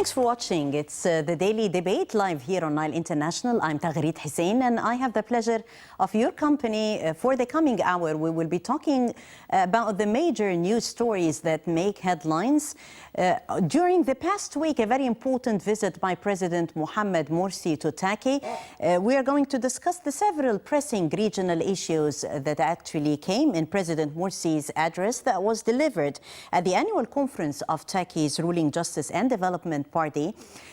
Thanks for watching. It's the Daily Debate live here on Nile International. I'm Taghreed Hussein, and I have the pleasure of your company for the coming hour. We will be talking about the major news stories that make headlines. During the past week, a very important visit by President Mohamed Morsi to Turkey. We are going to discuss the several pressing regional issues that actually came in President Morsi's address that was delivered at the annual conference of Turkey's ruling Justice and Development Party.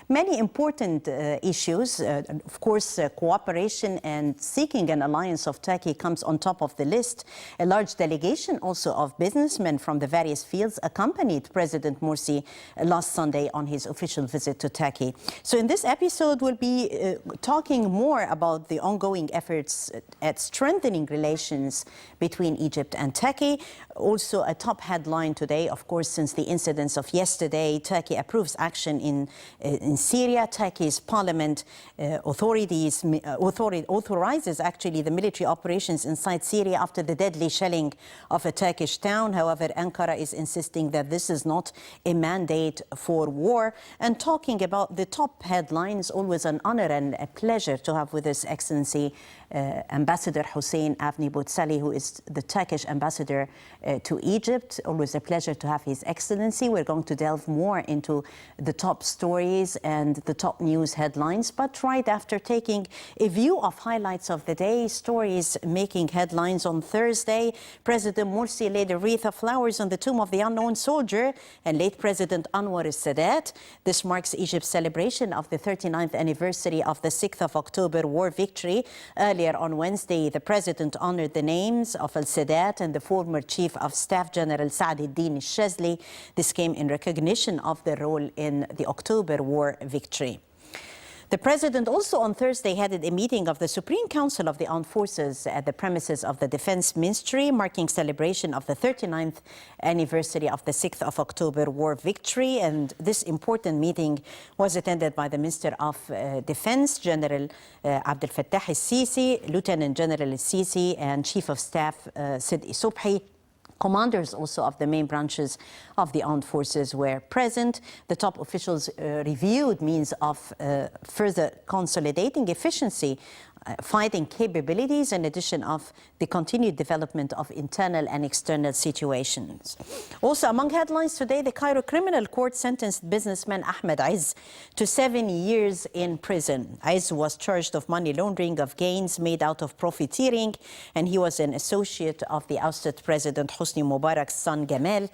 Many important issues, of course, cooperation and seeking an alliance of Turkey comes on top of the list. A large delegation also of businessmen from the various fields accompanied President Morsi last Sunday on his official visit to Turkey. So in this episode, we'll be talking more about the ongoing efforts at strengthening relations between Egypt and Turkey. Also a top headline today, of course, since the incidents of yesterday, Turkey approves action in Syria. Turkey's parliament authorizes actually the military operations inside Syria after the deadly shelling of a Turkish town. However, Ankara is insisting that this is not a mandate for war. And talking about the top headlines, always an honor and a pleasure to have with His Excellency Ambassador Hussein Avni Botsalı, who is the Turkish ambassador to Egypt. Always a pleasure to have His Excellency. We're going to delve more into the top stories and the top news headlines, but right after taking a view of highlights of the day, stories making headlines on Thursday. President Morsi laid a wreath of flowers on the tomb of the unknown soldier and late President Anwar al-Sadat. This marks Egypt's celebration of the 39th anniversary of the 6th of October war victory. Earlier on Wednesday, the president honored the names of al-Sadat and the former Chief of Staff General Saad al-Din al-Shazli. This came in recognition of their role in the October war victory. The president also on Thursday headed a meeting of the Supreme Council of the Armed Forces at the premises of the Defense Ministry, marking celebration of the 39th anniversary of the 6th of October war victory. And this important meeting was attended by the Minister of Defense, General Abdel Fattah al-Sisi, Lieutenant General al-Sisi, and Chief of Staff Sidi Subhi. Commanders also of the main branches of the armed forces were present. The top officials reviewed means of further consolidating efficiency, fighting capabilities, in addition of the continued development of internal and external situations. Also among headlines today, the Cairo Criminal Court sentenced businessman Ahmed Izz to 7 years in prison. Izz was charged of money laundering of gains made out of profiteering, and he was an associate of the ousted President Hosni Mubarak's son Gamal.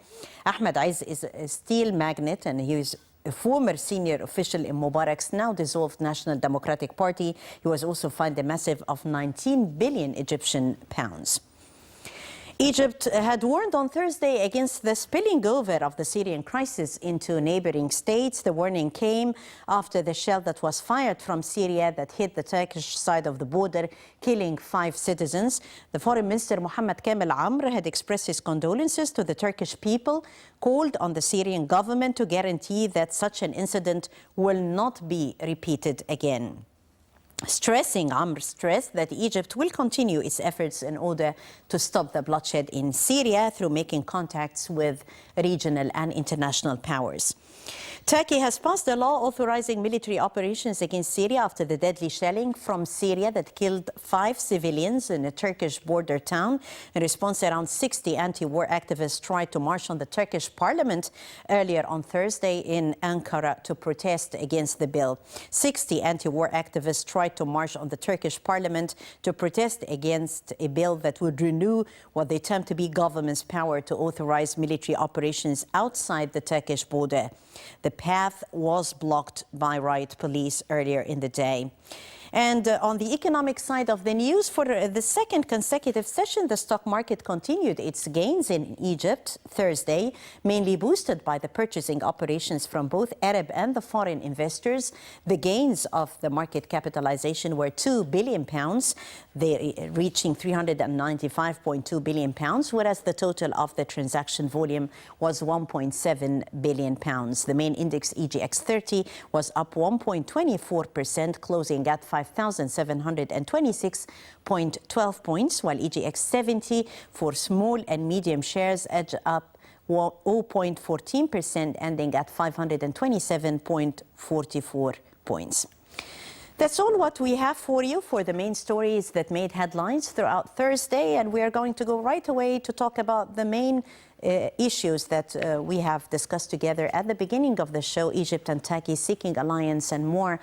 Ahmed Izz is a steel magnate, and he is a former senior official in Mubarak's now dissolved National Democratic Party. He was also fined a massive of 19 billion Egyptian pounds. Egypt had warned on Thursday against the spilling over of the Syrian crisis into neighboring states. The warning came after the shell that was fired from Syria that hit the Turkish side of the border, killing 5 citizens. The Foreign Minister Mohammed Kamel Amr had expressed his condolences to the Turkish people, called on the Syrian government to guarantee that such an incident will not be repeated again. Amr stressed that Egypt will continue its efforts in order to stop the bloodshed in Syria through making contacts with regional and international powers. Turkey has passed a law authorizing military operations against Syria after the deadly shelling from Syria that killed 5 civilians in a Turkish border town. In response, around 60 anti-war activists tried to march on the Turkish parliament earlier on Thursday in Ankara to protest against the bill. 60 anti-war activists tried to march on the Turkish parliament to protest against a bill that would renew what they term to be government's power to authorize military operations outside the Turkish border. The path was blocked by riot police earlier in the day. And on the economic side of the news, for the second consecutive session, the stock market continued its gains in Egypt Thursday, mainly boosted by the purchasing operations from both Arab and the foreign investors. The gains of the market capitalization were £2 billion, reaching £395.2 billion, whereas the total of the transaction volume was £1.7 billion. The main index, EGX 30, was up 1.24%, closing at 5,726.12 points, while EGX 70 for small and medium shares edged up 0.14%, ending at 527.44 points. That's all what we have for you for the main stories that made headlines throughout Thursday, and we are going to go right away to talk about the main issues that we have discussed together at the beginning of the show: Egypt and Turkey seeking alliance, and more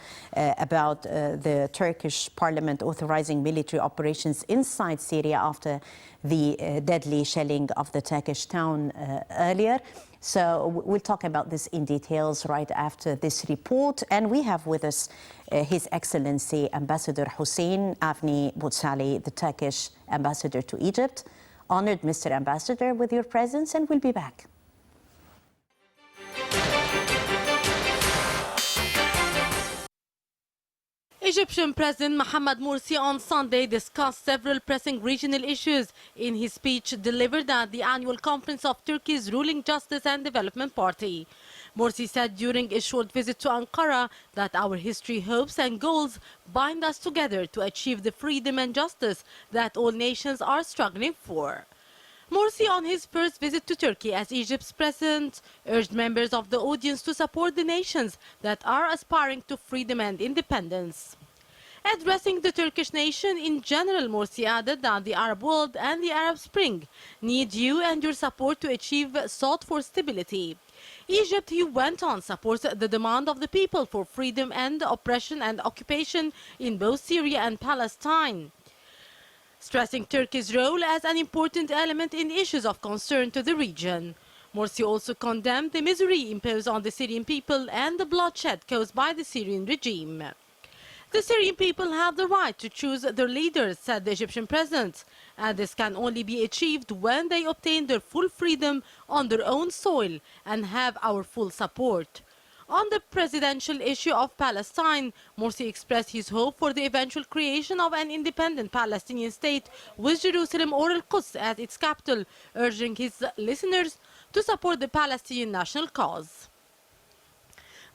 about the Turkish parliament authorizing military operations inside Syria after the deadly shelling of the Turkish town earlier. So we'll talk about this in details right after this report. And we have with us His Excellency Ambassador Huseyin Avni Botsalı, the Turkish ambassador to Egypt. Honored Mr. Ambassador with your presence, and we'll be back. Egyptian President Mohamed Morsi on Sunday discussed several pressing regional issues in his speech delivered at the annual conference of Turkey's ruling Justice and Development Party. Morsi said during a short visit to Ankara that our history, hopes and goals bind us together to achieve the freedom and justice that all nations are struggling for. Morsi, on his first visit to Turkey as Egypt's president, urged members of the audience to support the nations that are aspiring to freedom and independence. Addressing the Turkish nation in general, Morsi added that the Arab world and the Arab Spring need you and your support to achieve sought-for stability. Egypt, he went on, supports the demand of the people for freedom and oppression and occupation in both Syria and Palestine, stressing Turkey's role as an important element in issues of concern to the region. Morsi also condemned the misery imposed on the Syrian people and the bloodshed caused by the Syrian regime. The Syrian people have the right to choose their leaders, said the Egyptian president, and this can only be achieved when they obtain their full freedom on their own soil and have our full support. On the presidential issue of Palestine, Morsi expressed his hope for the eventual creation of an independent Palestinian state with Jerusalem or Al-Quds as its capital, urging his listeners to support the Palestinian national cause.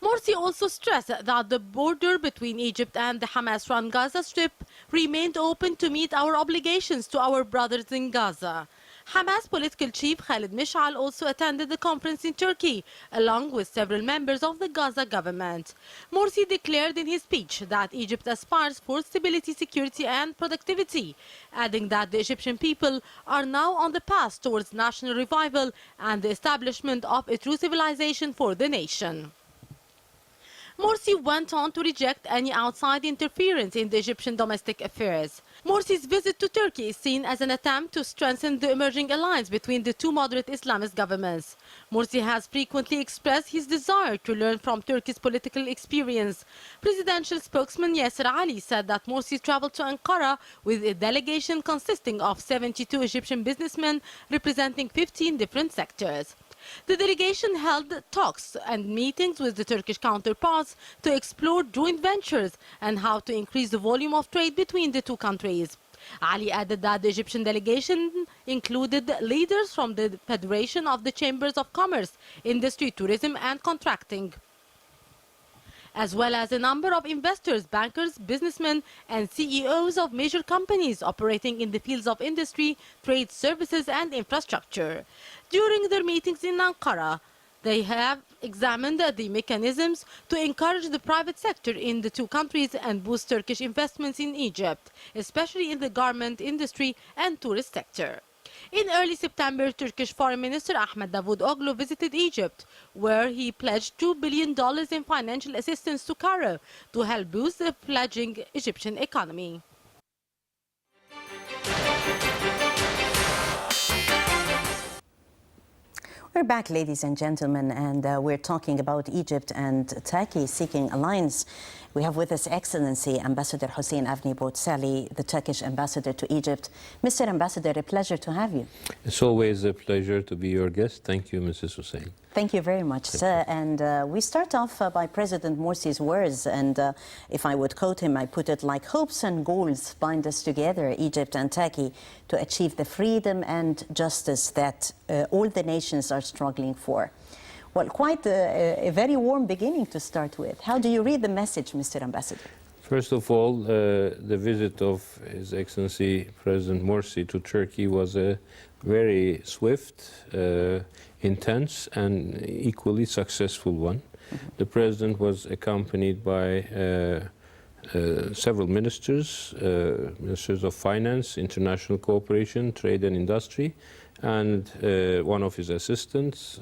Morsi also stressed that the border between Egypt and the Hamas-run Gaza Strip remained open to meet our obligations to our brothers in Gaza. Hamas political chief Khalid Mish'al also attended the conference in Turkey, along with several members of the Gaza government. Morsi declared in his speech that Egypt aspires for stability, security and productivity, adding that the Egyptian people are now on the path towards national revival and the establishment of a true civilization for the nation. Morsi went on to reject any outside interference in the Egyptian domestic affairs. Morsi's visit to Turkey is seen as an attempt to strengthen the emerging alliance between the two moderate Islamist governments. Morsi has frequently expressed his desire to learn from Turkey's political experience. Presidential spokesman Yasser Ali said that Morsi traveled to Ankara with a delegation consisting of 72 Egyptian businessmen representing 15 different sectors. The delegation held talks and meetings with the Turkish counterparts to explore joint ventures and how to increase the volume of trade between the two countries. Ali added that the Egyptian delegation included leaders from the Federation of the Chambers of Commerce, Industry, Tourism and Contracting, as well as a number of investors, bankers, businessmen and CEOs of major companies operating in the fields of industry, trade, services and infrastructure. During their meetings in Ankara, they have examined the mechanisms to encourage the private sector in the two countries and boost Turkish investments in Egypt, especially in the garment industry and tourist sector. In early September, Turkish Foreign Minister Ahmed Davutoglu visited Egypt, where he pledged $2 billion in financial assistance to Cairo to help boost the fledgling Egyptian economy. We're back, ladies and gentlemen, and we're talking about Egypt and Turkey seeking alliance. We have with us Excellency Ambassador Huseyin Avni Botsalı, the Turkish ambassador to Egypt. Mr. Ambassador, a pleasure to have you. It's always a pleasure to be your guest. Thank you, Mrs. Hussein. Thank you very much, sir. And we start off by President Morsi's words, and if I would quote him, I put it like, hopes and goals bind us together, Egypt and Turkey, to achieve the freedom and justice that all the nations are struggling for. Well, quite a very warm beginning to start with. How do you read the message, Mr. Ambassador? First of all, the visit of His Excellency President Morsi to Turkey was a very swift, intense, and equally successful one. The president was accompanied by several ministers, ministers of finance, international cooperation, trade and industry, and one of his assistants,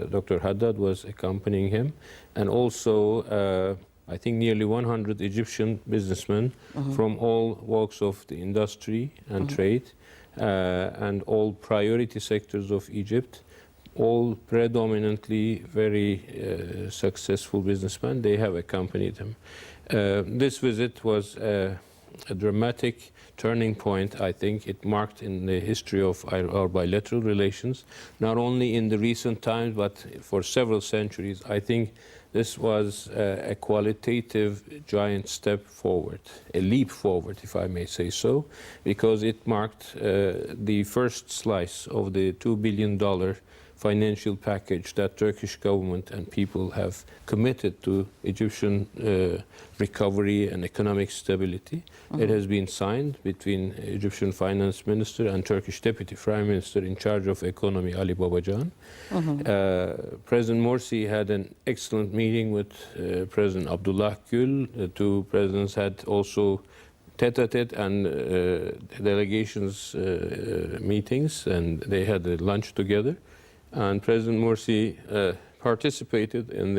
Dr. Haddad, was accompanying him, and also I think nearly 100 Egyptian businessmen from all walks of the industry and trade, and all priority sectors of Egypt, all predominantly very successful businessmen. They have accompanied him. This visit was a dramatic turning point. I think it marked in the history of our bilateral relations, not only in the recent times, but for several centuries. I think this was a qualitative giant step forward, a leap forward, if I may say so, because it marked the first slice of the $2 billion financial package that Turkish government and people have committed to Egyptian recovery and economic stability. It has been signed between Egyptian finance minister and Turkish deputy prime minister in charge of economy, Ali Babacan. President Morsi had an excellent meeting with President Abdullah Gül. The two presidents had also tete-a-tete and delegations meetings, and they had a lunch together. And President Morsi participated in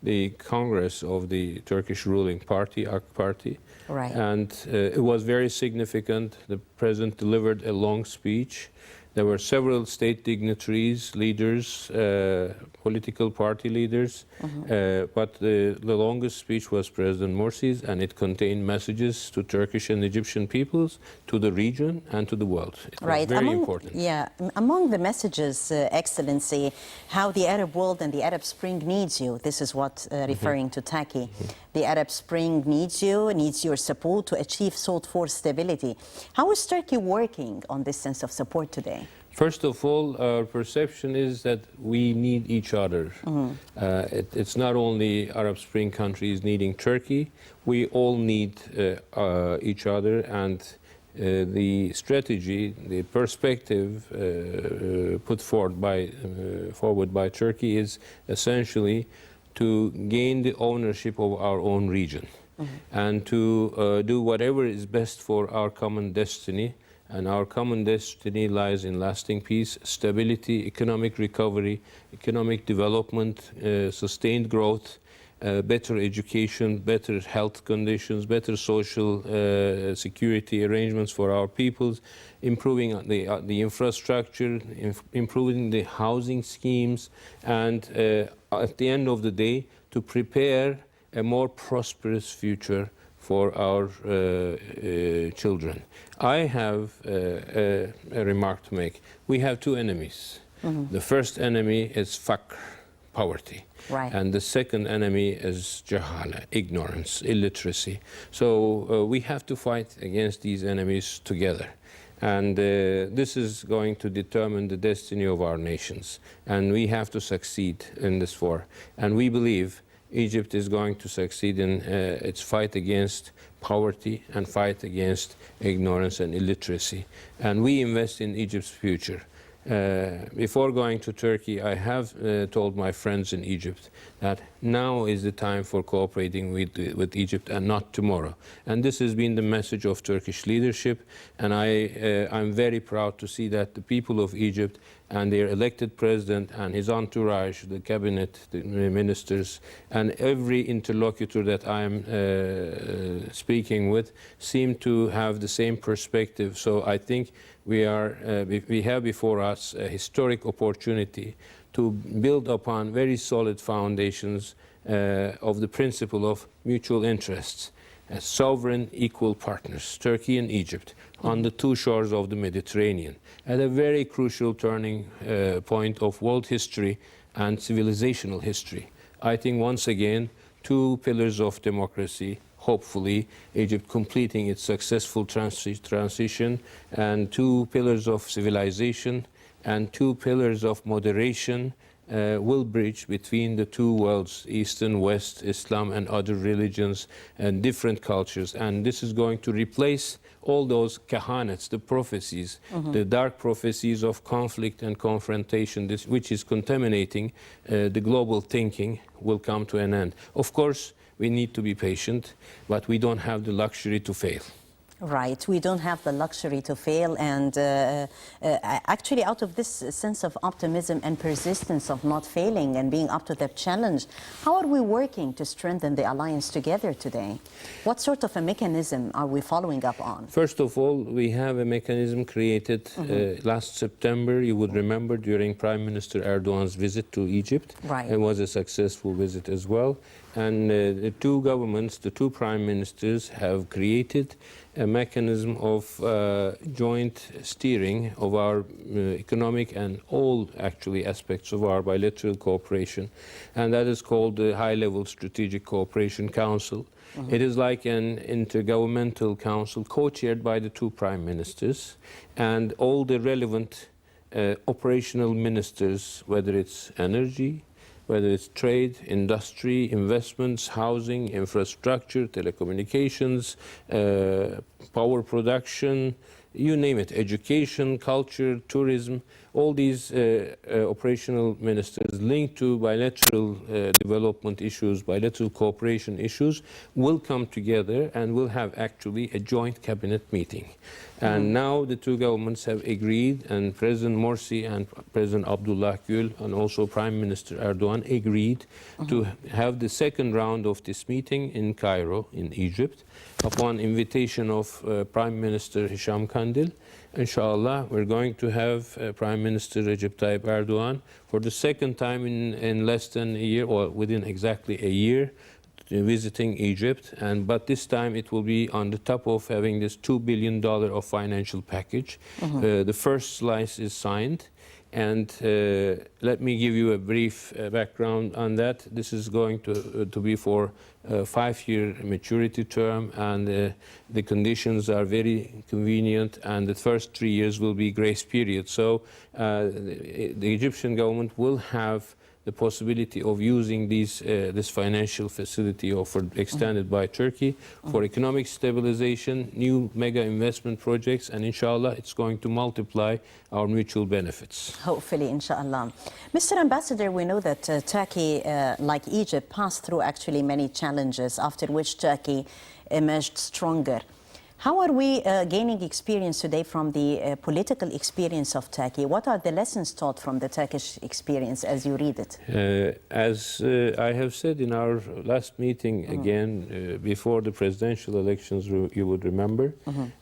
the Congress of the Turkish ruling party, AK Party. Right. And it was very significant. The president delivered a long speech. There were several state dignitaries, leaders, political party leaders, but the longest speech was President Morsi's, and it contained messages to Turkish and Egyptian peoples, to the region, and to the world. It was very important. Yeah, among the messages, Excellency, how the Arab world and the Arab Spring needs you. This is what referring to Turkey. The Arab Spring needs you, needs your support to achieve sought-for stability. How is Turkey working on this sense of support today? First of all, our perception is that we need each other. It's not only Arab Spring countries needing Turkey, we all need each other, and the strategy, the perspective put forward by Turkey is essentially to gain the ownership of our own region and to do whatever is best for our common destiny. And our common destiny lies in lasting peace, stability, economic recovery, economic development, sustained growth, better education, better health conditions, better social security arrangements for our peoples, improving the infrastructure, improving the housing schemes, and at the end of the day, to prepare a more prosperous future for our children. I have a remark to make. We have two enemies. The first enemy is faqr, poverty. Right. And the second enemy is jahala, ignorance, illiteracy. So we have to fight against these enemies together. And this is going to determine the destiny of our nations. And we have to succeed in this war. And we believe Egypt is going to succeed in its fight against poverty and fight against ignorance and illiteracy. And we invest in Egypt's future. Before going to Turkey, I have told my friends in Egypt that now is the time for cooperating with Egypt and not tomorrow. And this has been the message of Turkish leadership. And I'm very proud to see that the people of Egypt and their elected president and his entourage, the cabinet, the ministers, and every interlocutor that I'm speaking with seem to have the same perspective. So I think we have before us a historic opportunity to build upon very solid foundations of the principle of mutual interests as sovereign equal partners, Turkey and Egypt, on the two shores of the Mediterranean, at a very crucial turning point of world history and civilizational history. I think once again, two pillars of democracy, hopefully Egypt completing its successful transition, and two pillars of civilization and two pillars of moderation will bridge between the two worlds, East and West, Islam and other religions and different cultures. And this is going to replace all those kahanats, the prophecies, the dark prophecies of conflict and confrontation, which is contaminating the global thinking, will come to an end. Of course, we need to be patient, but we don't have the luxury to fail. Right, we don't have the luxury to fail, and actually out of this sense of optimism and persistence of not failing and being up to the challenge, how are we working to strengthen the alliance together today? What sort of a mechanism are we following up on? First of all, we have a mechanism created last September. You would remember during Prime Minister Erdogan's visit to Egypt. Right. It was a successful visit as well. And the two governments, the two prime ministers, have created a mechanism of joint steering of our economic and all actually aspects of our bilateral cooperation, and that is called the High-Level Strategic Cooperation Council. It is like an intergovernmental council co-chaired by the two prime ministers, and all the relevant operational ministers, whether it's energy, whether it's trade, industry, investments, housing, infrastructure, telecommunications, power production, you name it, education, culture, tourism, all these operational ministers linked to bilateral development issues, bilateral cooperation issues, will come together and will have actually a joint cabinet meeting. And now the two governments have agreed, and President Morsi and President Abdullah Gül and also Prime Minister Erdogan agreed to have the second round of this meeting in Cairo, in Egypt, upon invitation of Prime Minister Hisham Kandil. Inshallah, we're going to have Prime Minister Recep Tayyip Erdogan for the second time in less than a year, or within exactly a year, visiting Egypt, but this time it will be on the top of having this $2 billion of financial package. The first slice is signed, and let me give you a brief background on that. This is going to be for a 5-year maturity term, and the conditions are very convenient, and the first 3 years will be grace period. So the Egyptian government will have the possibility of using this financial facility offered, extended by Turkey, for economic stabilization, new mega investment projects, and inshallah it's going to multiply our mutual benefits. Hopefully, inshallah. Mr. Ambassador, we know that Turkey, like Egypt, passed through actually many challenges, after which Turkey emerged stronger. How are we gaining experience today from the political experience of Turkey? What are the lessons taught from the Turkish experience as you read it? As I have said in our last meeting, again, before the presidential elections, you would remember,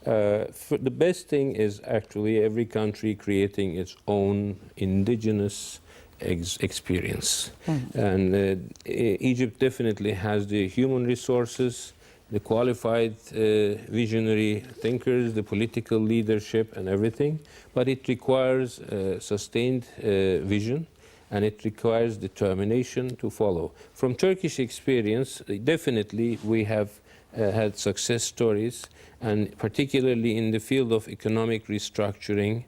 the best thing is actually every country creating its own indigenous experience. And Egypt definitely has the human resources, the qualified visionary thinkers, the political leadership and everything, but it requires sustained vision, and it requires determination to follow. From Turkish experience, definitely we have had success stories, and particularly in the field of economic restructuring,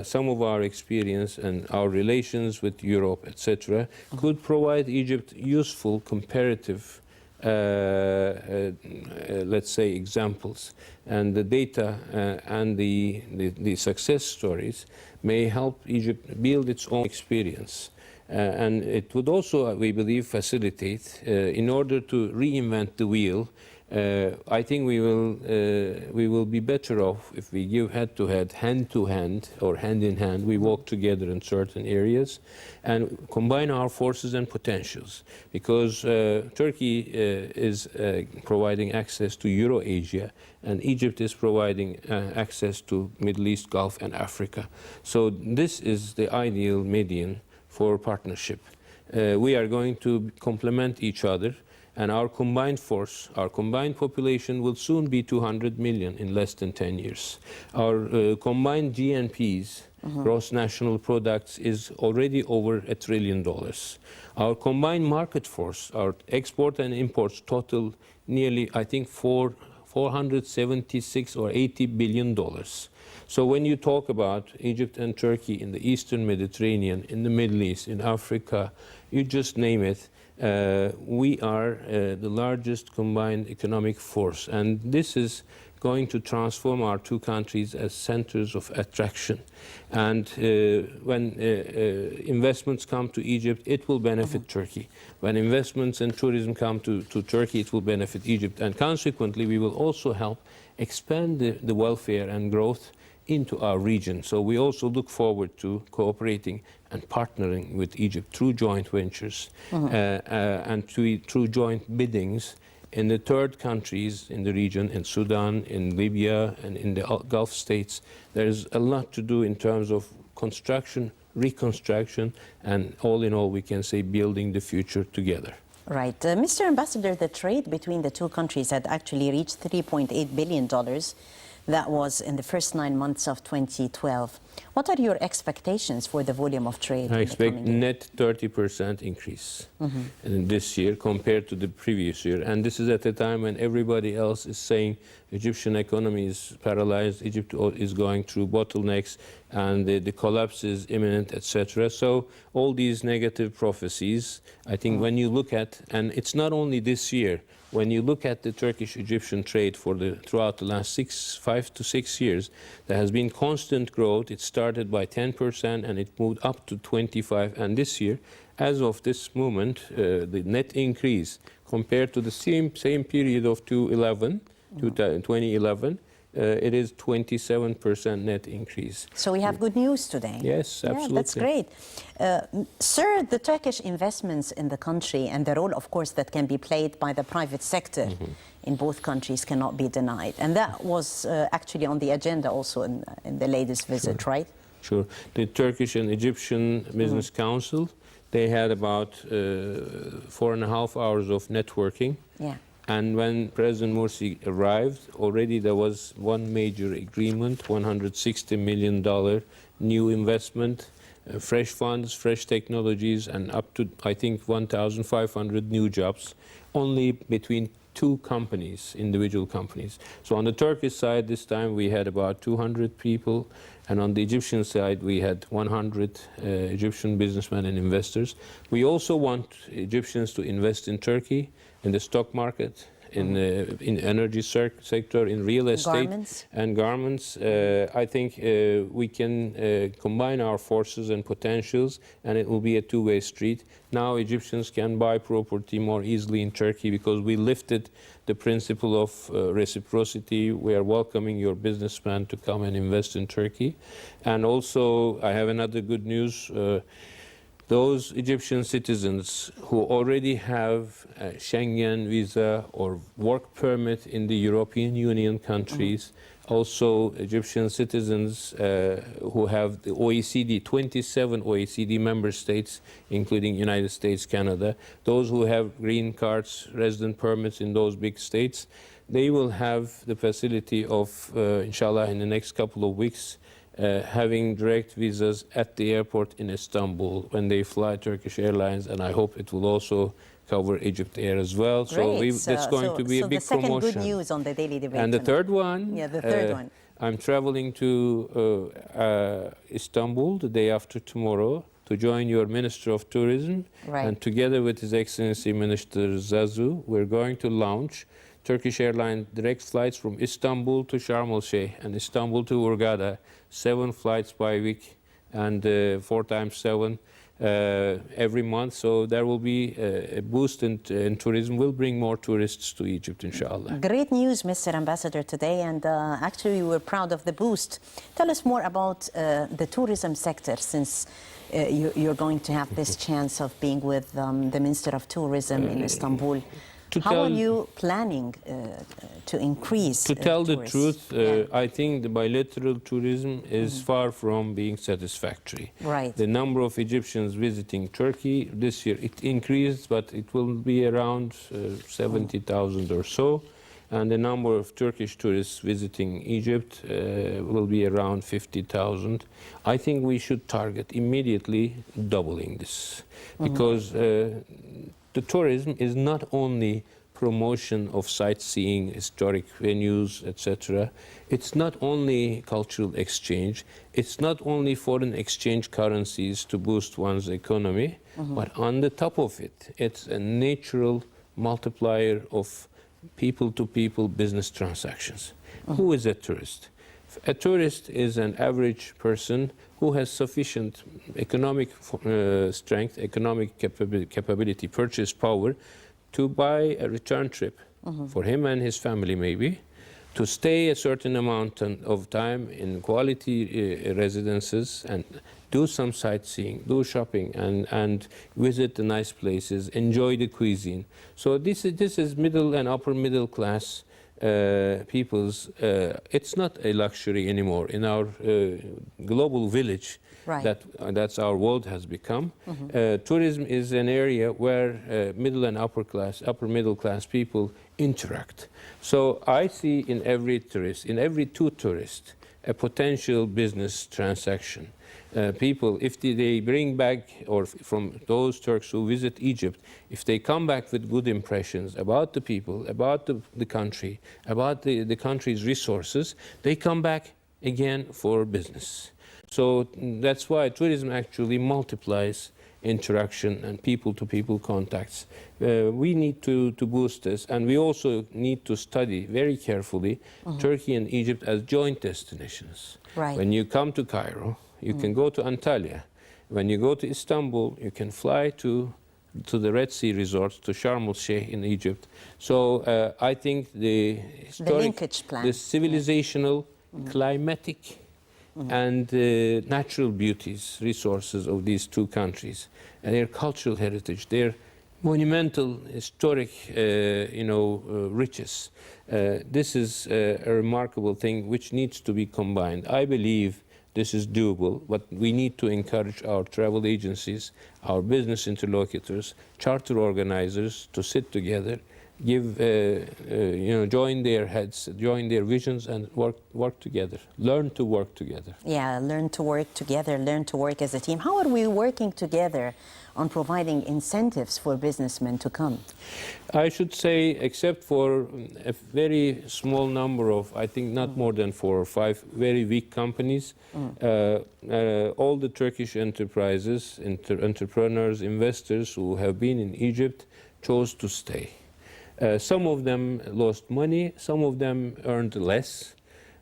some of our experience and our relations with Europe, etc., could provide Egypt useful comparative let's say examples, and the data and the success stories may help Egypt build its own experience, and it would also, we believe, facilitate in order to reinvent the wheel. I think we will be better off if we give head-to-head, hand-to-hand, or hand-in-hand. We walk together in certain areas and combine our forces and potentials, because Turkey is providing access to Euro-Asia, and Egypt is providing access to Middle East, Gulf, and Africa. So this is the ideal median for partnership. We are going to complement each other, and our combined force, our combined population will soon be 200 million in less than 10 years. Our combined GNPs, gross national products, is already over $1 trillion. Our combined market force, our export and imports, total nearly, I think, 476 or $80 billion. So when you talk about Egypt and Turkey in the Eastern Mediterranean, in the Middle East, in Africa, you just name it, we are the largest combined economic force, and this is going to transform our two countries as centers of attraction. And when investments come to Egypt, it will benefit Turkey. When investments and tourism come to Turkey, it will benefit Egypt. And consequently, we will also help expand the welfare and growth into our region. So we also look forward to cooperating and partnering with Egypt through joint ventures and through joint biddings in the third countries in the region, in Sudan, in Libya, and in the Gulf states. There's a lot to do in terms of construction, reconstruction, and all in all, we can say building the future together. Right. Mr. Ambassador, the trade between the two countries had actually reached $3.8 billion. That was in the first 9 months of 2012. What are your expectations for the volume of trade? I expect net 30% increase in this year compared to the previous year. And this is at a time when everybody else is saying Egyptian economy is paralyzed, Egypt is going through bottlenecks, and the collapse is imminent, etc. So all these negative prophecies, I think when you look at, and it's not only this year, when you look at the Turkish-Egyptian trade throughout the last 5 to 6 years, there has been constant growth. It started by 10% and it moved up to 25%. And this year, as of this moment, the net increase compared to the same period of 2011, it is 27% net increase. So we have good news today. Yes, absolutely. Yeah, that's great. Sir, the Turkish investments in the country and the role, of course, that can be played by the private sector in both countries cannot be denied. And that was actually on the agenda also in the latest visit, right? Sure. The Turkish and Egyptian Business Council, they had about 4.5 hours of networking. Yeah. And when President Morsi arrived, already there was one major agreement, $160 million new investment, fresh funds, fresh technologies, and up to, I think, 1,500 new jobs, only between two companies, individual companies. So on the Turkish side, this time we had about 200 people, and on the Egyptian side, we had 100 Egyptian businessmen and investors. We also want Egyptians to invest in Turkey, in the stock market, in energy sector, in real estate, and garments. I think we can combine our forces and potentials, and it will be a two-way street. Now Egyptians can buy property more easily in Turkey because we lifted the principle of reciprocity. We are welcoming your businessman to come and invest in Turkey. And also, I have another good news. Those Egyptian citizens who already have a Schengen visa or work permit in the European Union countries, also Egyptian citizens who have the OECD, 27 OECD member states, including United States, Canada, those who have green cards, resident permits in those big states, they will have the facility of, inshallah, in the next couple of weeks, having direct visas at the airport in Istanbul when they fly Turkish Airlines, and I hope it will also cover Egypt Air as well. Great. So that's going to be a big promotion. So the second good news on the daily debate. And the third one, yeah, the third one. I'm traveling to Istanbul the day after tomorrow to join your Minister of Tourism, and together with His Excellency Minister Zazu, we're going to launch Turkish Airlines direct flights from Istanbul to Sharm el-Sheikh and Istanbul to Hurghada, 7 flights by week and 4 times 7 every month. So there will be a boost in tourism. We'll bring more tourists to Egypt, inshallah. Great news, Mr. Ambassador, today, and actually we're proud of the boost. Tell us more about the tourism sector, since you're going to have this chance of being with the Minister of Tourism in Istanbul. How are you planning to increase To tell the tourists? truth, I think the bilateral tourism is far from being satisfactory. Right. The number of Egyptians visiting Turkey this year, it increased, but it will be around 70,000 or so. And the number of Turkish tourists visiting Egypt will be around 50,000. I think we should target immediately doubling this, because the tourism is not only promotion of sightseeing, historic venues, etc. It's not only cultural exchange. It's not only foreign exchange currencies to boost one's economy, but on the top of it, it's a natural multiplier of people-to-people business transactions. Who is a tourist? A tourist is an average person who has sufficient economic strength, economic capability, purchase power to buy a return trip for him and his family maybe, to stay a certain amount of time in quality residences and do some sightseeing, do shopping and visit the nice places, enjoy the cuisine. So this is middle and upper middle class people's, it's not a luxury anymore. In our global village, right. That's our world has become. Tourism is an area where middle and upper middle class people interact. So I see in every tourist, in every two tourists, a potential business transaction. People, if they bring back, or from those Turks who visit Egypt, if they come back with good impressions about the people, about the country, about the country's resources, they come back again for business. So that's why tourism actually multiplies interaction and people-to-people contacts. We need to boost this, and we also need to study very carefully Turkey and Egypt as joint destinations. Right. When you come to Cairo, you can go to Antalya. When you go to Istanbul, you can fly to the Red Sea resorts, to Sharm el-Sheikh in Egypt. So I think the historic, linkage plan. the civilizational, climatic, and natural beauties, resources of these two countries, and their cultural heritage, their monumental, historic, riches. This is a remarkable thing which needs to be combined. I believe this is doable, but we need to encourage our travel agencies, our business interlocutors, charter organizers to sit together, give, join their heads, join their visions, and work together. Learn to work together. Yeah, learn to work together, learn to work as a team. How are we working together on providing incentives for businessmen to come? I should say, except for a very small number of, I think not more than 4 or 5 very weak companies, all the Turkish enterprises, entrepreneurs, investors who have been in Egypt chose to stay. Some of them lost money, some of them earned less.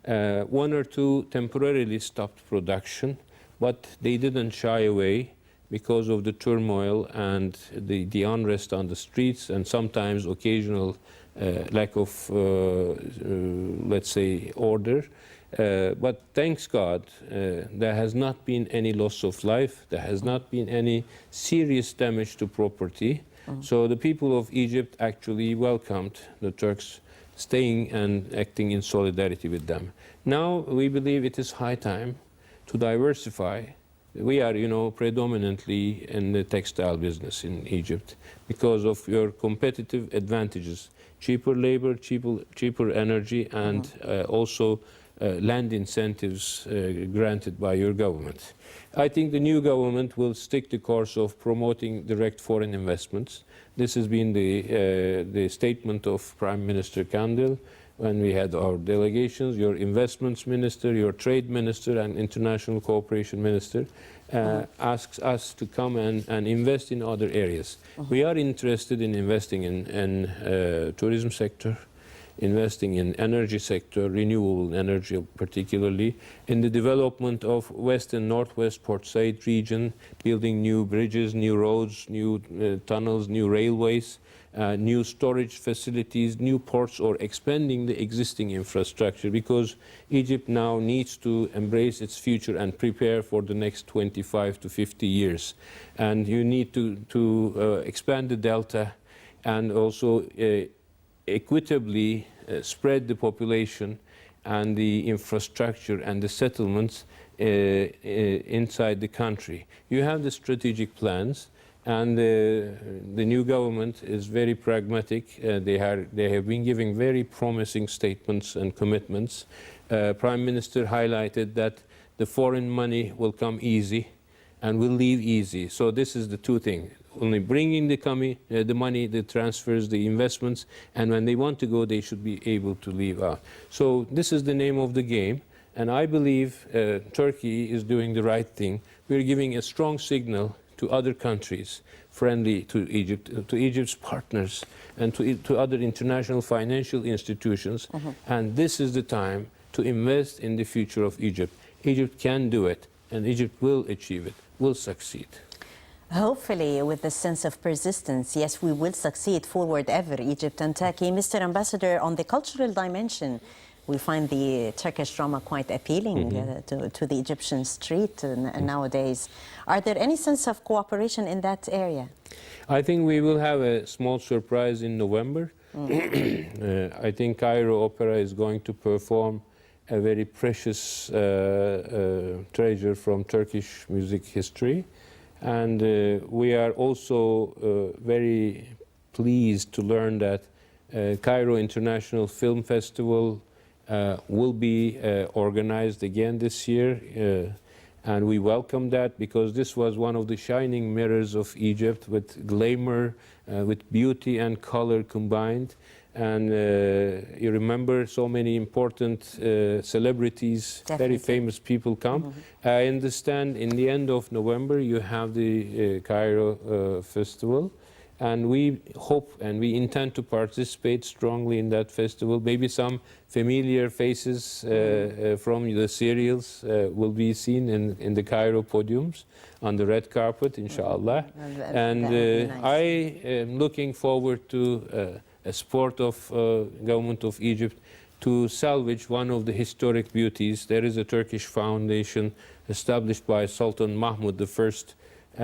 1 or 2 temporarily stopped production, but they didn't shy away because of the turmoil and the unrest on the streets, and sometimes occasional lack of, let's say, order. But thanks God, there has not been any loss of life, there has not been any serious damage to property. So the people of Egypt actually welcomed the Turks staying and acting in solidarity with them. Now we believe it is high time to diversify. We are, predominantly in the textile business in Egypt because of your competitive advantages, cheaper labor, cheaper energy, and also land incentives granted by your government. I think the new government will stick the course of promoting direct foreign investments. This has been the statement of Prime Minister Kandil when we had our delegations. Your investments minister, your trade minister, and international cooperation minister asks us to come and invest in other areas. We are interested in investing in tourism sector, investing in energy sector, renewable energy particularly, in the development of West and Northwest Port Said region, building new bridges, new roads, new tunnels, new railways, new storage facilities, new ports, or expanding the existing infrastructure, because Egypt now needs to embrace its future and prepare for the next 25 to 50 years. And you need to expand the delta and also equitably spread the population and the infrastructure and the settlements inside the country. You have the strategic plans, and the new government is very pragmatic. They have been giving very promising statements and commitments. Prime Minister highlighted that the foreign money will come easy and will leave easy. So this is the two things. Only bringing the money, the transfers, the investments, and when they want to go, they should be able to leave out. So this is the name of the game, and I believe Turkey is doing the right thing. We're giving a strong signal to to other countries friendly to Egypt, to Egypt's partners, and to other international financial institutions. And this is the time to invest in the future of Egypt. Egypt can do it, and Egypt will achieve it, will succeed. Hopefully, with the sense of persistence, yes, we will succeed forward ever, Egypt and Turkey. Mr. Ambassador, on the cultural dimension, we find the Turkish drama quite appealing to the Egyptian street nowadays. Are there any sense of cooperation in that area? I think we will have a small surprise in November. I think Cairo Opera is going to perform a very precious treasure from Turkish music history. And we are also very pleased to learn that Cairo International Film Festival will be organized again this year. And we welcome that because this was one of the shining mirrors of Egypt, with glamour, with beauty and color combined. And you remember so many important celebrities, very famous people come. I understand in the end of November you have the Cairo Festival. And we hope and we intend to participate strongly in that festival. Maybe some familiar faces from the serials will be seen in the Cairo podiums on the red carpet, inshallah. And nice. I am looking forward to a support of government of Egypt to salvage one of the historic beauties. There is a Turkish foundation established by Sultan Mahmud I,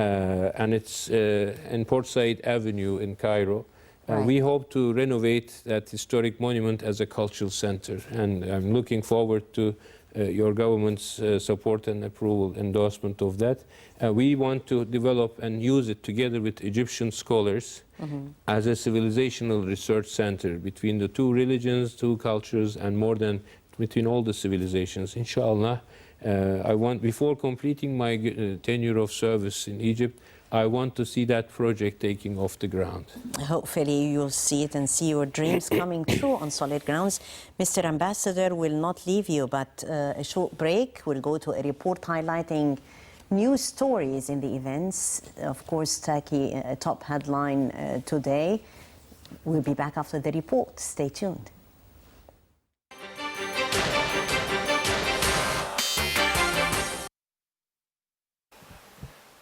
and it's in Port Said Avenue in Cairo. Right. We hope to renovate that historic monument as a cultural center, and I'm looking forward to your government's support and approval, endorsement of that. We want to develop and use it together with Egyptian scholars as a civilizational research center between the two religions, two cultures, and more than between all the civilizations, inshallah. I want, before completing my tenure of service in Egypt, I want to see that project taking off the ground. Hopefully you'll see it and see your dreams coming true on solid grounds. Mr. Ambassador will not leave you, but a short break. We'll go to a report highlighting news stories in the events. Of course, Turkey, a top headline today. We'll be back after the report. Stay tuned.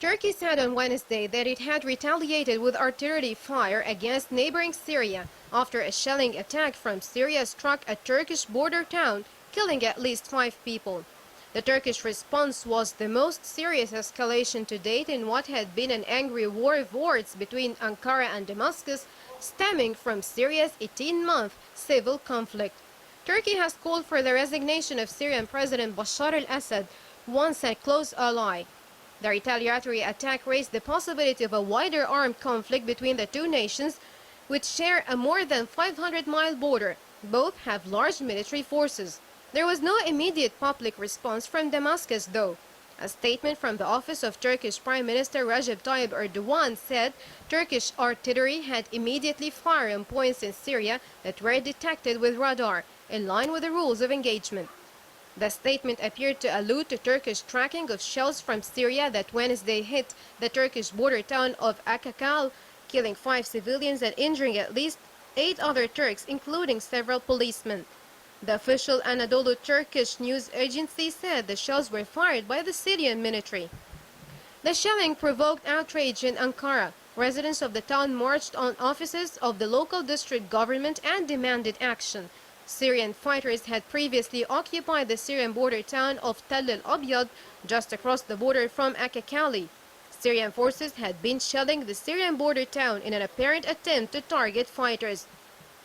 Turkey said on Wednesday that it had retaliated with artillery fire against neighboring Syria after a shelling attack from Syria struck a Turkish border town, killing at least 5 people. The Turkish response was the most serious escalation to date in what had been an angry war of words between Ankara and Damascus, stemming from Syria's 18-month civil conflict. Turkey has called for the resignation of Syrian President Bashar al-Assad, once a close ally. The retaliatory attack raised the possibility of a wider armed conflict between the two nations, which share a more than 500-mile border. Both have large military forces. There was no immediate public response from Damascus, though. A statement from the office of Turkish Prime Minister Recep Tayyip Erdogan said Turkish artillery had immediately fired on points in Syria that were detected with radar, in line with the rules of engagement. The statement appeared to allude to Turkish tracking of shells from Syria that Wednesday hit the Turkish border town of Akakal, killing 5 civilians and injuring at least 8 other Turks, including several policemen. The official Anadolu Turkish news agency said the shells were fired by the Syrian military. The shelling provoked outrage in Ankara. Residents of the town marched on offices of the local district government and demanded action. Syrian fighters had previously occupied the Syrian border town of Tell el-Abyad, just across the border from Akakali. Syrian forces had been shelling the Syrian border town in an apparent attempt to target fighters.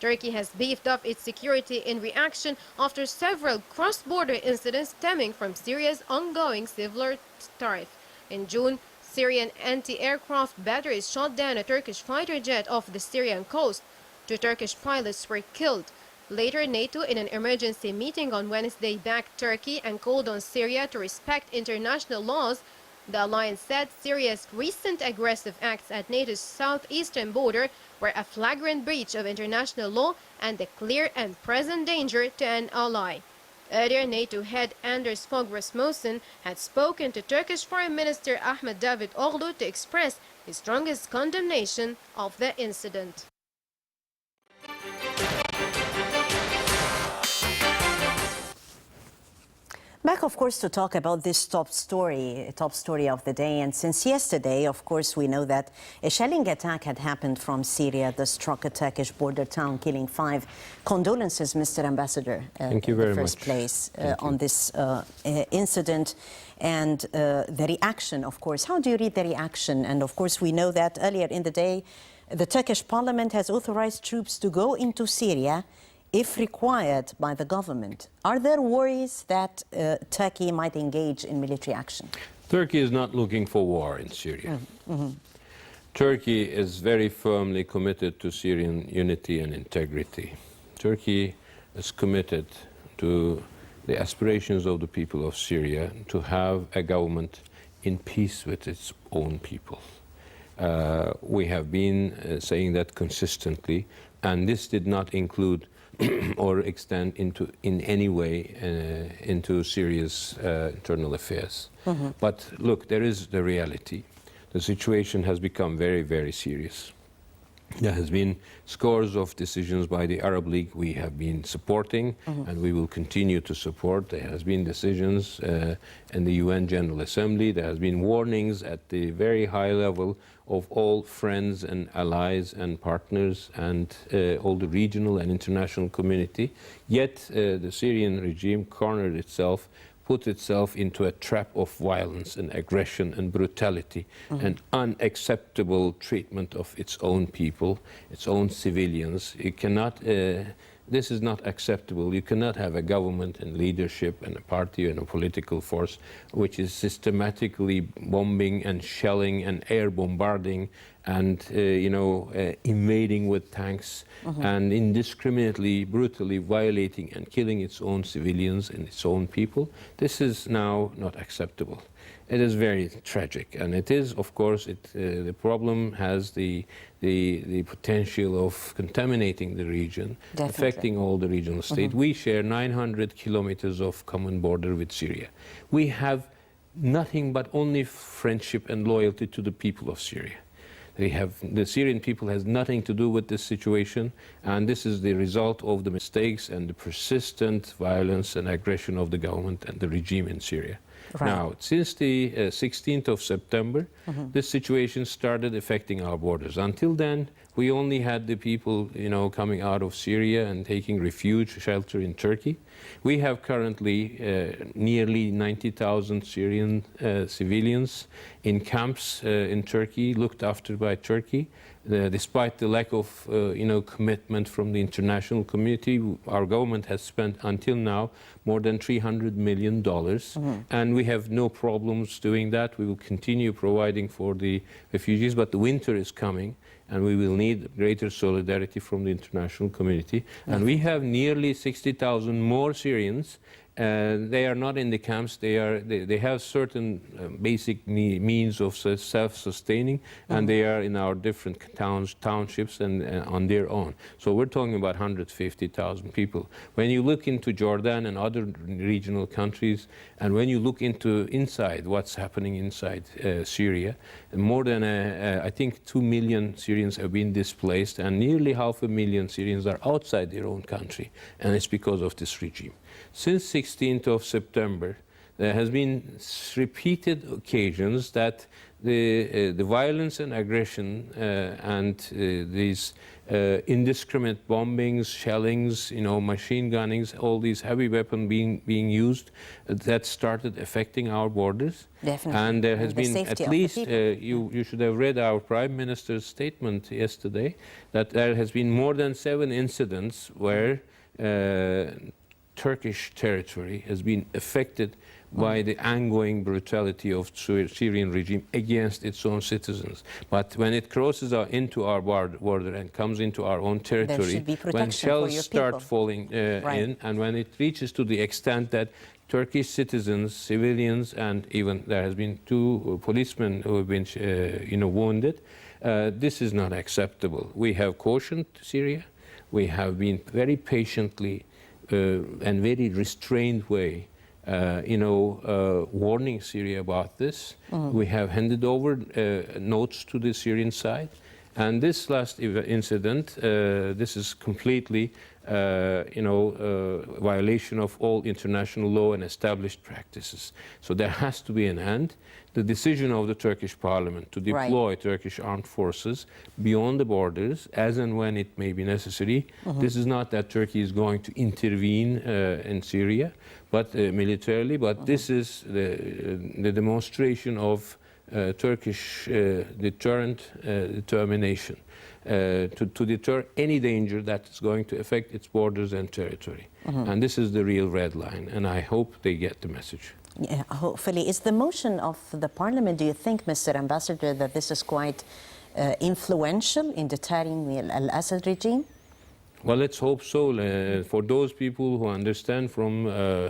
Turkey has beefed up its security in reaction after several cross-border incidents stemming from Syria's ongoing civil strife. In June, Syrian anti-aircraft batteries shot down a Turkish fighter jet off the Syrian coast. 2 Turkish pilots were killed. Later, NATO, in an emergency meeting on Wednesday, backed Turkey and called on Syria to respect international laws. The alliance said Syria's recent aggressive acts at NATO's southeastern border were a flagrant breach of international law and a clear and present danger to an ally. Earlier, NATO head Anders Fogh Rasmussen had spoken to Turkish Foreign Minister Ahmet Davutoğlu to express his strongest condemnation of the incident. Back, of course, to talk about this top story of the day. And since yesterday, of course, we know that a shelling attack had happened from Syria that struck a Turkish border town, killing 5. Condolences, Mr. Ambassador, Thank you in very the first much. place on this incident. And the reaction, of course, how do you read the reaction? And of course, we know that earlier in the day, the Turkish parliament has authorized troops to go into Syria if required by the government. Are there worries that Turkey might engage in military action? Turkey is not looking for war in Syria. Turkey is very firmly committed to Syrian unity and integrity. Turkey is committed to the aspirations of the people of Syria to have a government in peace with its own people. We have been saying that consistently, and this did not include or extend in any way into Syria's internal affairs. But look, there is the reality. The situation has become very, very serious. There has been scores of decisions by the Arab League we have been supporting, and we will continue to support. There has been decisions in the UN General Assembly. There has been warnings at the very high level of all friends and allies and partners and all the regional and international community. Yet the Syrian regime cornered itself, put itself into a trap of violence and aggression and brutality and unacceptable treatment of its own people, its own civilians. It cannot, this is not acceptable. You cannot have a government and leadership and a party and a political force which is systematically bombing and shelling and air bombarding and invading with tanks and indiscriminately, brutally violating and killing its own civilians and its own people. This is now not acceptable. It is very tragic, and it is, of course, the problem has the potential of contaminating the region, affecting all the regional states. We share 900 kilometers of common border with Syria. We have nothing but only friendship and loyalty to the people of Syria. The Syrian people has nothing to do with this situation, and this is the result of the mistakes and the persistent violence and aggression of the government and the regime in Syria. Right. Now, since the 16th of September, this situation started affecting our borders. Until then, we only had the people, coming out of Syria and taking refuge, shelter in Turkey. We have currently nearly 90,000 Syrian civilians in camps in Turkey, looked after by Turkey. Despite the lack of commitment from the international community, our government has spent until now more than $300 million, and we have no problems doing that. We will continue providing for the refugees, but the winter is coming, and we will need greater solidarity from the international community. And we have nearly 60,000 more Syrians. They are not in the camps. They have certain basic means of self-sustaining, and they are in our different townships and on their own. So we're talking about 150,000 people. When you look into Jordan and other regional countries, and when you look inside what's happening inside Syria, more than I think 2 million Syrians have been displaced, and nearly 500,000 Syrians are outside their own country, and it's because of this regime. Since 16th of September, there has been repeated occasions that the violence and aggression and these indiscriminate bombings, shellings, machine gunnings, all these heavy weapons being used, that started affecting our borders. Definitely. And there has been at least, you should have read our Prime Minister's statement yesterday, that there has been more than 7 incidents where Turkish territory has been affected by the ongoing brutality of Syrian regime against its own citizens. But when it crosses into our border and comes into our own territory, when shells start falling in, and when it reaches to the extent that Turkish citizens, civilians, and even there has been 2 policemen who have been wounded, this is not acceptable. We have cautioned Syria. We have been very patiently and very restrained way, warning Syria about this. We have handed over notes to the Syrian side. And this last incident, this is completely, violation of all international law and established practices. So there has to be an end. The decision of the Turkish parliament to deploy Turkish armed forces beyond the borders, as and when it may be necessary. This is not that Turkey is going to intervene in Syria, but militarily. But this is the demonstration of Turkish deterrent determination to deter any danger that is going to affect its borders and territory. And this is the real red line, and I hope they get the message. Yeah, hopefully. Is the motion of the parliament, do you think, Mr. Ambassador, that this is quite influential in deterring the al-Assad regime? Well, let's hope so. For those people who understand from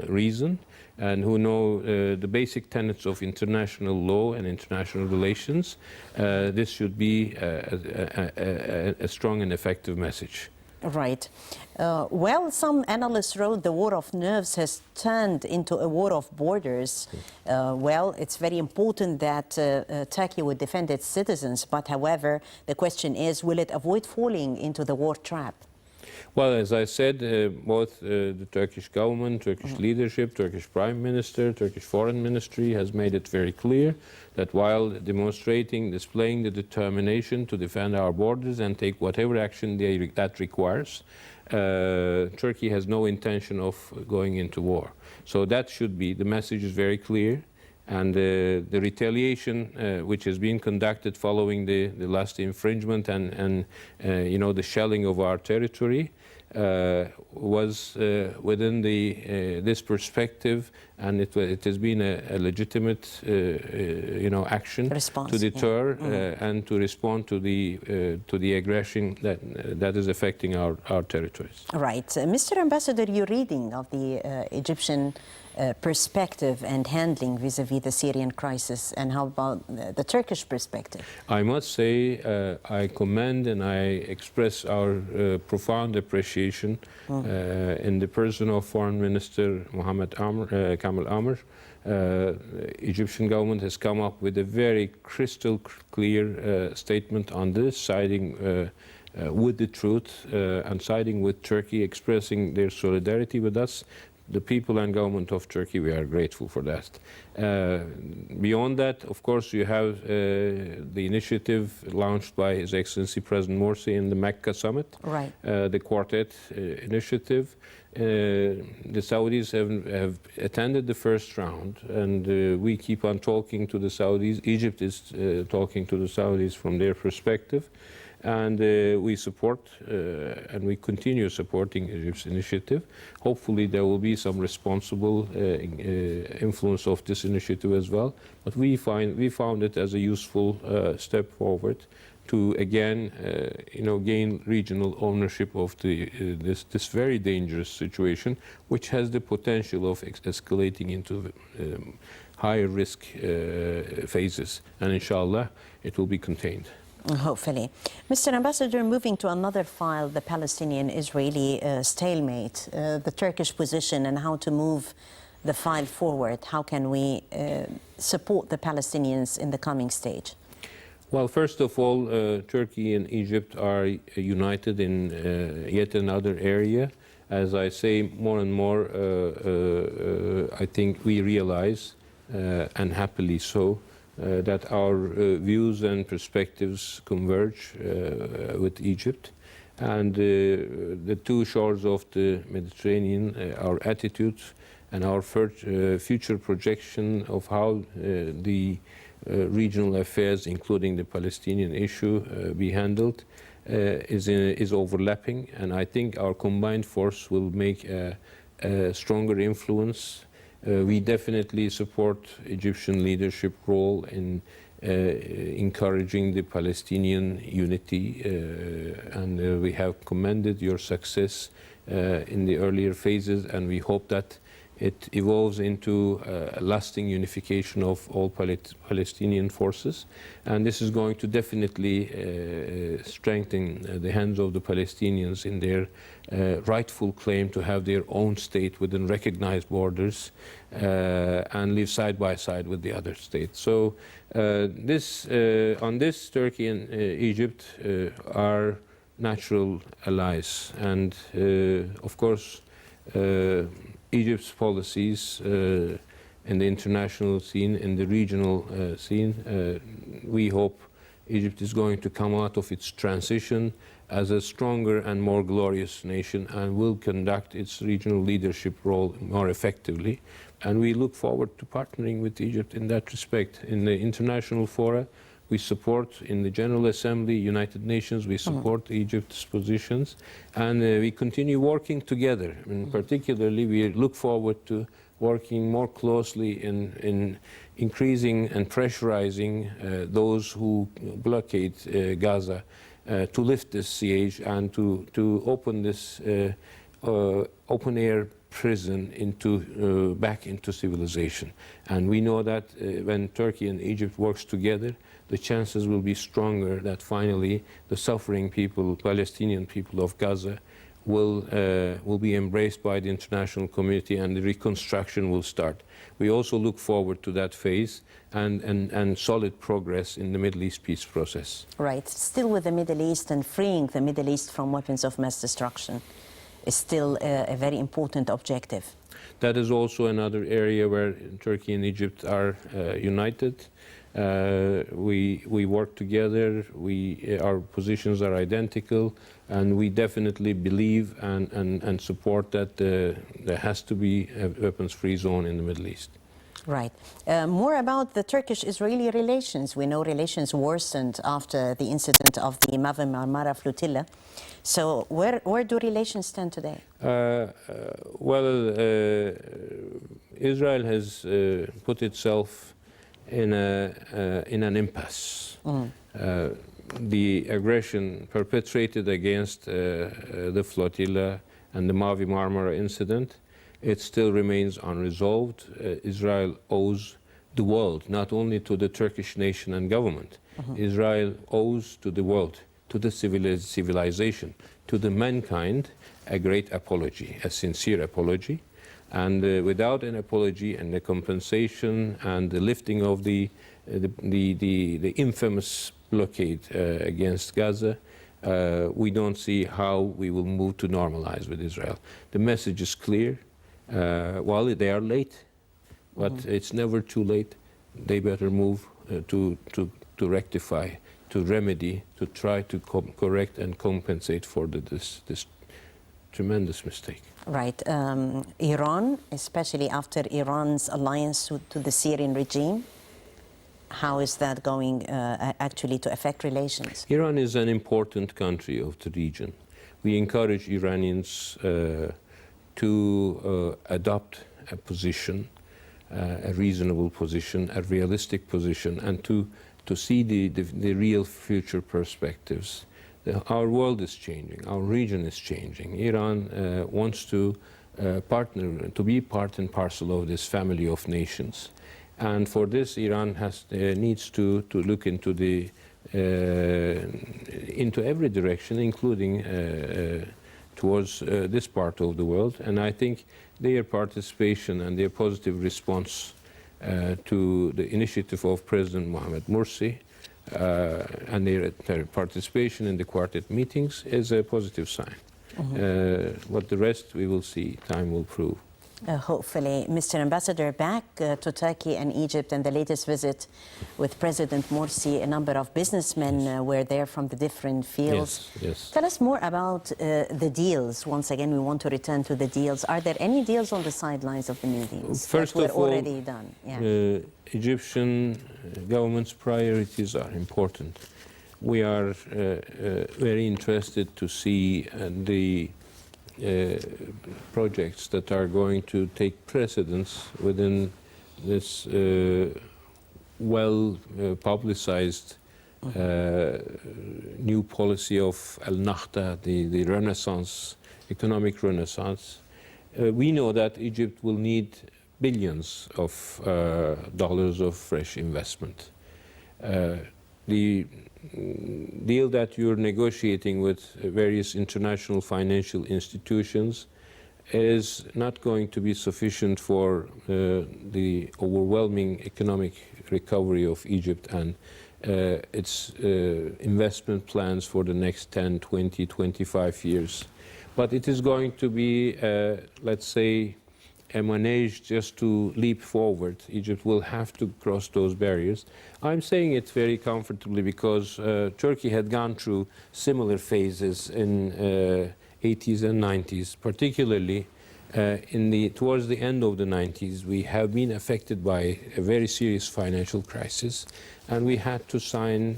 reason and who know the basic tenets of international law and international relations, this should be a strong and effective message. Right. Well, some analysts wrote the war of nerves has turned into a war of borders. Well, it's very important that Turkey would defend its citizens, but however, the question is, will it avoid falling into the war trap? Well, as I said, both the Turkish government, Turkish leadership, Turkish Prime Minister, Turkish Foreign Ministry has made it very clear that while displaying the determination to defend our borders and take whatever action that requires, Turkey has no intention of going into war. So that should be, the message is very clear. And the retaliation which has been conducted following the last infringement and the shelling of our territory was within this perspective, and it has been a legitimate action response, to deter and to respond to the aggression that is affecting our territories. Right. Mr. Ambassador, your reading of the Egyptian perspective and handling vis-à-vis the Syrian crisis, and how about the Turkish perspective? I must say I commend and I express our profound appreciation in the person of Foreign Minister Kamel Amr. Egyptian government has come up with a very crystal clear statement on this, siding with the truth and siding with Turkey, expressing their solidarity with us. The people and government of Turkey, we are grateful for that. Beyond that, of course, you have the initiative launched by His Excellency President Morsi in the Mecca summit, the Quartet initiative. The Saudis have attended the first round, and we keep on talking to the Saudis. Egypt is talking to the Saudis from their perspective. And we support and we continue supporting Egypt's initiative. Hopefully there will be some responsible influence of this initiative as well. But we found it as a useful step forward to again, gain regional ownership of this very dangerous situation, which has the potential of escalating into higher risk phases. And inshallah, it will be contained. Hopefully. Mr. Ambassador, moving to another file, the Palestinian-Israeli stalemate, the Turkish position and how to move the file forward. How can we support the Palestinians in the coming stage? Well, first of all, Turkey and Egypt are united in yet another area. As I say, more and more, I think we realize, and happily so, that our views and perspectives converge with Egypt. And the two shores of the Mediterranean, our attitudes and our future projection of how the regional affairs, including the Palestinian issue, be handled, is overlapping. And I think our combined force will make a stronger influence. We definitely support Egyptian leadership role in encouraging the Palestinian unity, and we have commended your success in the earlier phases, and we hope that it evolves into a lasting unification of all Palestinian forces. And this is going to definitely strengthen the hands of the Palestinians in their rightful claim to have their own state within recognized borders and live side by side with the other states. So on this, Turkey and Egypt are natural allies. And of course, Egypt's policies in the international scene, in the regional scene, we hope Egypt is going to come out of its transition as a stronger and more glorious nation and will conduct its regional leadership role more effectively. And we look forward to partnering with Egypt in that respect. In the international fora, we support, in the General Assembly, United Nations, we support Egypt's positions, and we continue working together. And particularly, we look forward to working more closely in increasing and pressurizing those who blockade Gaza to lift this siege and to open this open-air prison back into civilization. And we know that when Turkey and Egypt works together, the chances will be stronger that finally the suffering people, Palestinian people of Gaza, will be embraced by the international community and the reconstruction will start. We also look forward to that phase and solid progress in the Middle East peace process. Right. Still with the Middle East and freeing the Middle East from weapons of mass destruction is still a very important objective. That is also another area where Turkey and Egypt are united. We work together, our positions are identical, and we definitely believe and support that there has to be a weapons-free zone in the Middle East. Right. More about the Turkish-Israeli relations. We know relations worsened after the incident of the Mavi Marmara flotilla. So where do relations stand today? Israel has put itself in an impasse. The aggression perpetrated against the flotilla and the Mavi Marmara incident, it still remains unresolved. Israel owes the world, not only to the Turkish nation and government. Israel owes to the world, to the civilization, to the mankind, a great apology, a sincere apology. And without an apology and a compensation and the lifting of the infamous blockade against Gaza, we don't see how we will move to normalize with Israel. The message is clear. While they are late, but it's never too late. They better move to rectify, to remedy, to try to correct and compensate for this tremendous mistake. Right. Iran, especially after Iran's alliance to the Syrian regime, how is that going actually to affect relations? Iran is an important country of the region. We encourage Iranians to adopt a position, a reasonable position, a realistic position, and to see the real future perspectives. Our world is changing, our region is changing. Iran wants to partner, to be part and parcel of this family of nations. And for this, Iran needs to look into every direction, including towards this part of the world. And I think their participation and their positive response to the initiative of President Mohamed Morsi and their participation in the quartet meetings is a positive sign. What the rest we will see, time will prove. Hopefully. Mr. Ambassador, back to Turkey and Egypt and the latest visit with President Morsi, a number of businessmen were there from the different fields. Yes. Tell us more about the deals. Once again, we want to return to the deals. Are there any deals on the sidelines of the meetings First that were of all, already done? Yeah. Egyptian government's priorities are important. We are very interested to see the projects that are going to take precedence within this well-publicized new policy of Al-Nahda, the Renaissance, economic renaissance. we know that Egypt will need billions of dollars of fresh investment. The deal that you're negotiating with various international financial institutions is not going to be sufficient for the overwhelming economic recovery of Egypt and its investment plans for the next 10, 20, 25 years. But it is going to be, let's say, a manage just to leap forward. Egypt will have to cross those barriers. I'm saying it very comfortably because Turkey had gone through similar phases in 80s and 90s, particularly towards the end of the 90s. We have been affected by a very serious financial crisis, and we had to sign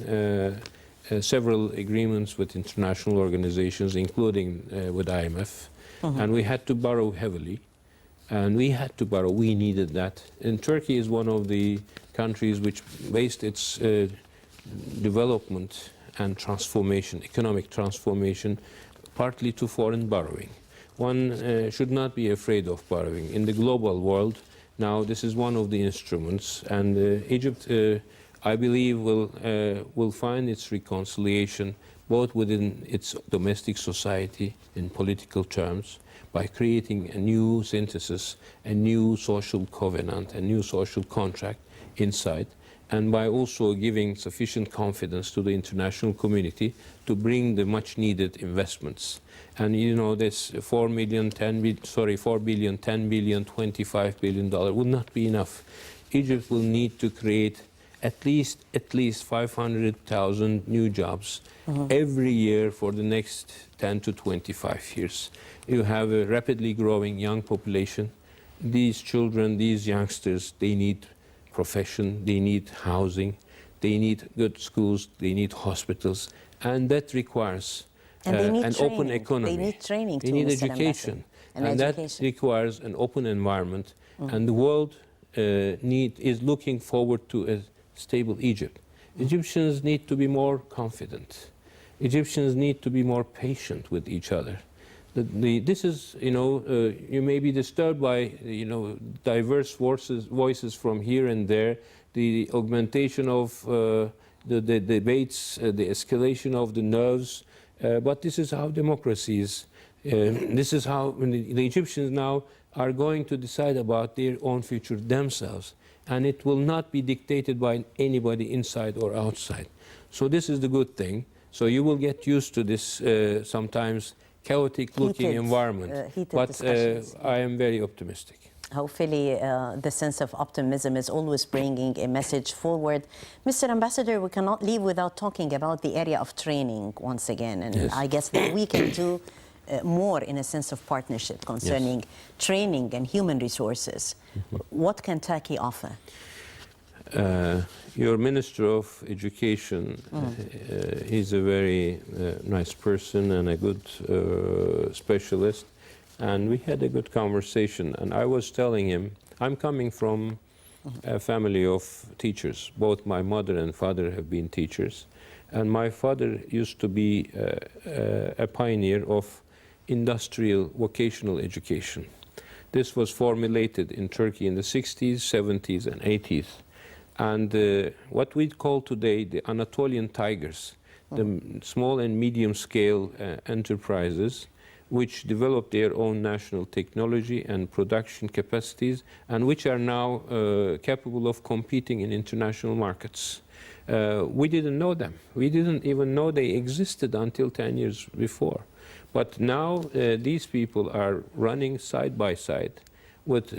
several agreements with international organizations, including with IMF, and we had to borrow heavily. And we had to borrow, we needed that. And Turkey is one of the countries which based its development and transformation, economic transformation, partly to foreign borrowing. One should not be afraid of borrowing. In the global world, now this is one of the instruments, and Egypt, I believe, will find its reconciliation both within its domestic society in political terms, by creating a new synthesis, a new social covenant, a new social contract inside, and by also giving sufficient confidence to the international community to bring the much needed investments. And you know, this 4 billion, 10 billion, $25 billion will not be enough. Egypt will need to create at least 500,000 new jobs every year for the next 10 to 25 years. You have a rapidly growing young population. These children, these youngsters, they need profession, they need housing, they need good schools, they need hospitals, and that requires an open economy. They need training. They need education, and that requires an open environment. And the world is looking forward to a stable Egypt. Egyptians need to be more confident. Egyptians need to be more patient with each other. This is, you may be disturbed by, diverse voices from here and there, the augmentation of the debates, the escalation of the nerves, but this is how democracy is. This is how the Egyptians now are going to decide about their own future themselves, and it will not be dictated by anybody inside or outside. So this is the good thing. So you will get used to this sometimes chaotic-looking environment, but I am very optimistic. Hopefully, the sense of optimism is always bringing a message forward. Mr. Ambassador, we cannot leave without talking about the area of training once again, and yes. I guess that we can do more in a sense of partnership concerning training and human resources. What can Turkey offer? Your Minister of Education, he's a very nice person and a good specialist, and we had a good conversation. And I was telling him, I'm coming from a family of teachers. Both my mother and father have been teachers, and my father used to be a pioneer of industrial vocational education. This was formulated in Turkey in the 60s, 70s, and 80s. And what we call today the Anatolian Tigers, the small and medium-scale enterprises which develop their own national technology and production capacities and which are now capable of competing in international markets. We didn't know them. We didn't even know they existed until 10 years before. But now these people are running side by side with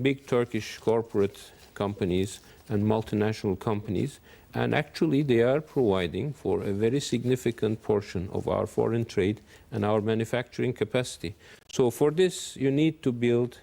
big Turkish corporate companies and multinational companies, and actually they are providing for a very significant portion of our foreign trade and our manufacturing capacity. So for this, you need to build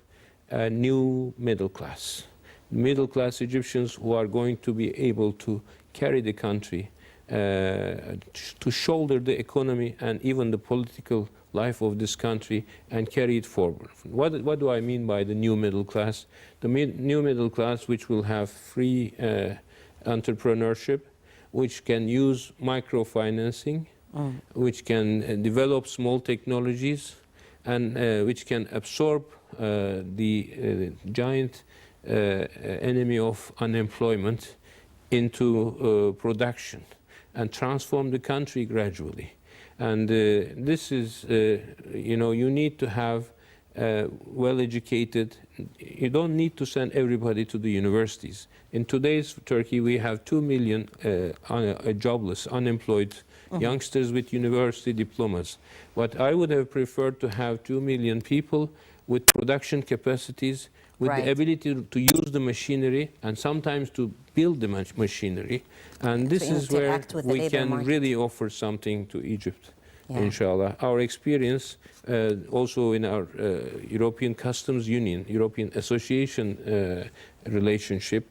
a new middle class Egyptians who are going to be able to carry the country, to shoulder the economy and even the political life of this country and carry it forward. What do I mean by the new middle class? The new middle class which will have free entrepreneurship, which can use microfinancing, which can develop small technologies, and which can absorb the giant enemy of unemployment into production and transform the country gradually. And this is, you need to have well-educated. You don't need to send everybody to the universities. In today's Turkey, we have 2 million jobless, unemployed youngsters with university diplomas. But I would have preferred to have 2 million people with production capacities, with the ability to use the machinery and sometimes to build the machinery. And this is where we can really offer something to Egypt, inshallah. Our experience also in our European Customs Union, European Association relationship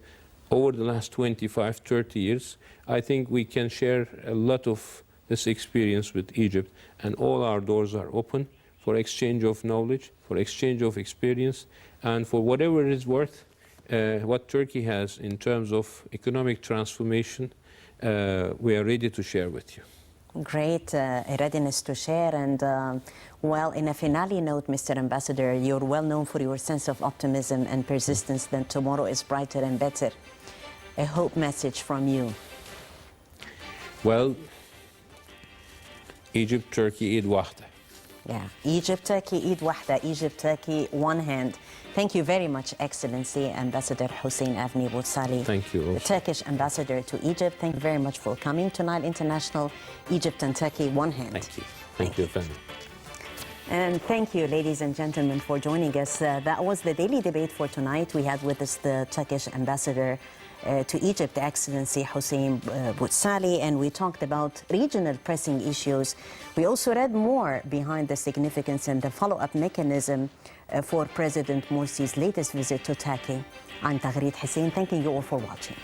over the last 25, 30 years, I think we can share a lot of this experience with Egypt, and all our doors are open for exchange of knowledge, for exchange of experience, and for whatever it is worth, what Turkey has in terms of economic transformation, we are ready to share with you. Great readiness to share. And well, in a finale note, Mr. Ambassador, you're well known for your sense of optimism and persistence that tomorrow is brighter and better. A hope message from you. Well, Egypt, Turkey, Eid Wahda. Yeah, Egypt, Turkey, Eid Wahda, Egypt, Turkey, one hand. Thank you very much, Excellency Ambassador Hussein Avni Botsalı. Thank you also. The Turkish Ambassador to Egypt. Thank you very much for coming to Nile International. Egypt and Turkey, one hand. Thank you. Thank you, Avni. And thank you, ladies and gentlemen, for joining us. That was the daily debate for tonight. We had with us the Turkish Ambassador to Egypt, Excellency Hussein Botsalı, and we talked about regional pressing issues. We also read more behind the significance and the follow-up mechanism for President Morsi's latest visit to Turkey. I'm Taghreed Hussein, thanking you all for watching.